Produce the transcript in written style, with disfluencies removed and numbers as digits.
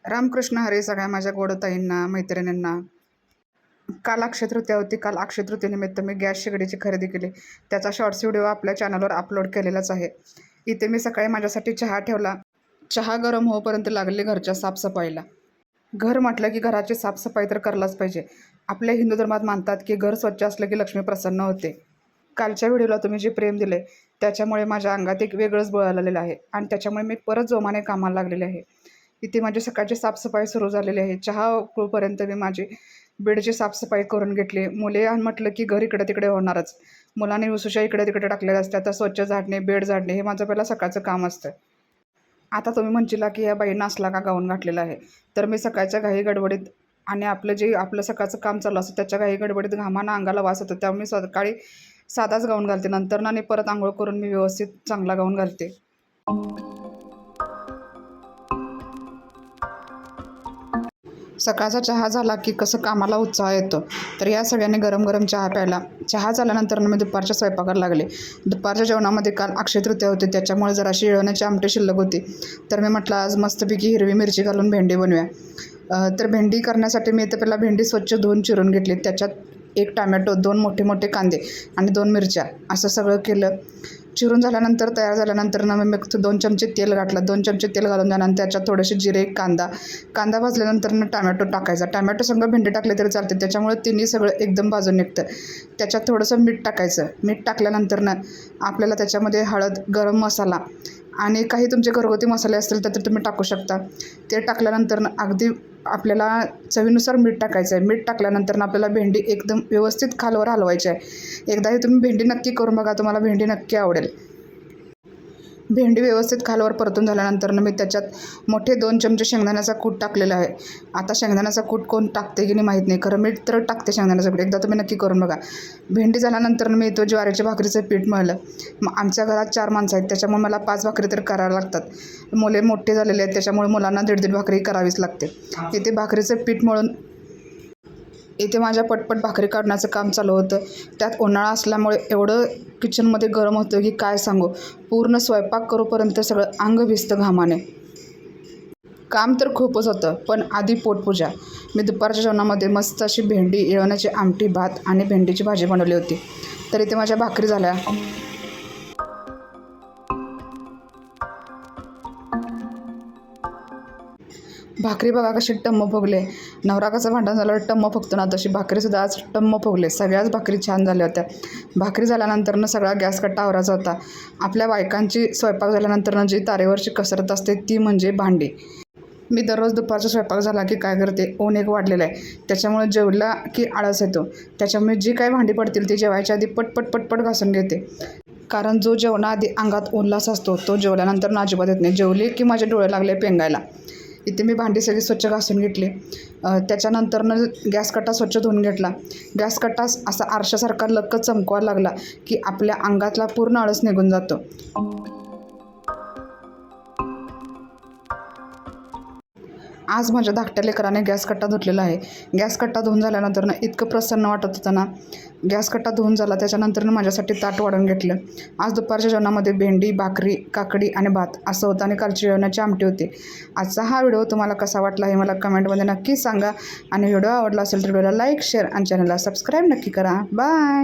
रामकृष्ण हरी सगळ्या माझ्या गोडताईंना मैत्रिणींना. काल अक्षय तृतीया होती. काल अक्षय तृतीयेनिमित्त मी गॅस शेगडीची खरेदी केली. त्याचा शॉर्ट्स व्हिडिओ आपल्या चॅनलवर अपलोड केलेलाच आहे. इथे मी सकाळी माझ्यासाठी चहा ठेवला. चहा गरम होईपर्यंत लागली घरच्या साफसफाईला. घर म्हटलं की घराची साफसफाई तर करायलाच पाहिजे. आपल्या हिंदू धर्मात मानतात की घर स्वच्छ असलं की लक्ष्मी प्रसन्न होते. कालच्या व्हिडिओला तुम्ही जे प्रेम दिले त्याच्यामुळे माझ्या अंगात एक वेगळंच बळ आलेलं आहे आणि त्याच्यामुळे मी परत जोमाने कामाला लागलेले आहे. इथे माझी सकाळची साफसफाई सुरू झालेली आहे. चहा उकळूपर्यंत मी माझी बेडची साफसफाई करून घेतली. मुले आणि म्हटलं की घर इकडे तिकडे होणारच. मुलांनी उसूच्या इकडे तिकडे टाकलेल्या असतात, तर स्वच्छ झाडणे, बेड झाडणे हे माझं पहिलं सकाळचं काम असतं. आता तुम्ही म्हणशीला की या बाईनं असला का गाऊन घातलेला आहे. तर मी सकाळच्या घाई गडबडीत आणि आपलं सकाळचं काम चालू असतं त्याच्या घाई गडबडीत घामानं अंगाला वास होतो, त्यामुळे मी सकाळी साधाच गाऊन घालते. नंतर ना परत आंघोळ करून मी व्यवस्थित चांगला गाऊन घालते. सकाळचा चहा झाला की कसं कामाला उत्साह येतो. तर या सगळ्यांनी गरम गरम चहा प्यायला. चहा झाल्यानंतर मी दुपारच्या स्वयंपाकाला लागले. दुपारच्या जेवणामध्ये काल अक्षय तृतीया होती, त्याच्यामुळे जराशी येळवण्याची आमटी शिल्लक होती. तर मी म्हटलं आज मस्तपैकी हिरवी मिरची घालून भेंडी बनवूया. तर भेंडी करण्यासाठी मी इथे पहिला भेंडी स्वच्छ धुवून चिरून घेतली. त्याच्यात 1 टोमॅटो, 2 मोठे मोठे कांदे आणि 2 मिरच्या असं सगळं केलं. चिरून झाल्यानंतर तयार झाल्यानंतर मी 2 चमचे तेल घातलं. 2 चमचे तेल घालून झाल्यानंतर त्याच्यात थोडेसे जिरे, कांदा भाजल्यानंतर टोमॅटो टाकायचा. टोमॅटो संग भेंडी टाकले तरी चालते, त्याच्यामुळे तिन्ही सगळं एकदम भाजून निघतं. त्याच्यात थोडंसं मीठ टाकायचं. मीठ टाकल्यानंतर आपल्याला त्याच्यामध्ये हळद, गरम मसाला आणि काही तुमचे घरगुती मसाले असतील तर तुम्ही टाकू शकता. ते टाकल्यानंतर अगदी आपल्याला चवीनुसार मीठ टाकायचं आहे. मीठ टाकल्यानंतर आपल्याला भेंडी एकदम व्यवस्थित खालवर हलवायची आहे. एकदा हे तुम्ही भेंडी नक्की करून बघा, तुम्हाला भेंडी नक्की आवडेल. भेंडी व्यवस्थित खालवर परतून झाल्यानंतर मी त्याच्यात मोठे 2 चमचे शेंगदाण्याचा कूट टाकलेला आहे. आता शेंगदाण्याचा कूट कोण टाकते की नाही माहीत नाही, खरं मी तर टाकते शेंगदाण्याचा कूट. एकदा तुम्ही नक्की करून बघा. भेंडी झाल्यानंतर मी ज्वारीच्या भाकरीचं पीठ मळलं. आमच्या घरात 4 माणसं आहेत, त्याच्यामुळे मला 5 भाकरी तर करायला लागतात. मुले मोठे झालेले आहेत, त्याच्यामुळे मुलांना 1.5 भाकरी करावीच लागते. इथे भाकरीचं पीठ मळून इथे माझ्या पटपट भाकरी काढण्याचं काम चालू होतं. त्यात उन्हाळा असल्यामुळे एवढं किचनमध्ये गरम होतं की काय सांगू. पूर्ण स्वयंपाक करूपर्यंत सगळं अंग भिजतं घामाने. काम तर खूपच होतं, पण आधी पोटपूजा. मी दुपारच्या जेवणामध्ये मस्त अशी भेंडी, येळवण्याची आमटी, भात आणि भेंडीची भाजी बनवली होती. तर इथे माझ्या भाकरी झाल्या. भाकरी बघा कशी टम्म फुगले. नवरा कसं भांडण झाल्यावर टम्म फुगतो ना, तशी भाकरीसुद्धा आज टम्म फुगले. सगळ्याच भाकरी छान झाल्या होत्या. भाकरी झाल्यानंतर सगळा गॅस कट्टा आवरायचा होता. आपल्या बायकांची स्वयंपाक झाल्यानंतर जी तारेवरची कसरत असते ती म्हणजे भांडी. मी दररोज दुपारचा स्वयंपाक झाला की काय करते, ऊन एक वाढलेलं आहे, त्याच्यामुळे जेवला की आळस येतो. त्याच्यामुळे जी काही भांडी पडतील ती जेवायच्या आधी पटपट घासून घेते. कारण जो जेवणाआधी अंगात उल्हास असतो तो जेवल्यानंतर अजिबात येत नाही. जेवली की माझे डोळे लागले पेंगायला. इथे मी भांडी सगळी स्वच्छ घासून घेतली. त्याच्यानंतर गॅस कट्टा स्वच्छ धुवून घेतला. गॅस कट्टा असा आरशासारखा लक्क चमकवायला लागला की आपल्या अंगातला पूर्ण आळस निघून जातो. आज माझ्या धाकट्या लेकराने गॅस कट्टा धुतलेला आहे. गॅस कट्टा धुवून झाल्यानंतर इतकं प्रसन्न वाटत होतं ना. गॅस कट्टा धुवून झाला त्याच्यानंतर माझ्यासाठी ताट वाढून घेतलं. आज दुपारच्या जेवणामध्ये भेंडी, भाकरी, काकडी आणि भात असं होतं आणि कालची जेवणाची आमटी होती. आजचा हा व्हिडिओ तुम्हाला कसा वाटला हे मला कमेंटमध्ये नक्की सांगा. आणि व्हिडिओ आवडला असेल तर व्हिडिओला लाईक, शेअर आणि चॅनलला सबस्क्राईब नक्की करा. बाय.